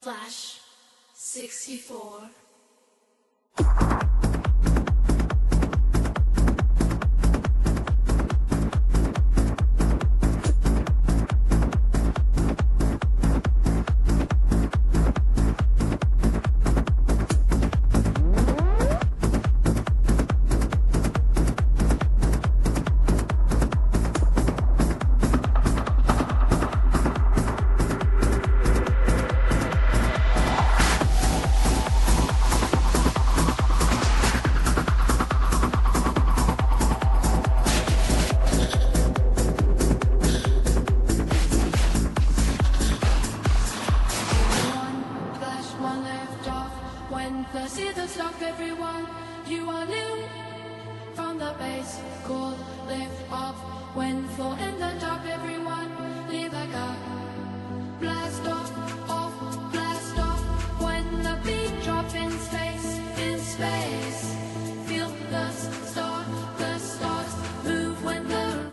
Flash 64. When the seasons stop, everyone, you are new. From the base, called lift off. When full in the top, everyone, leave like a blast off.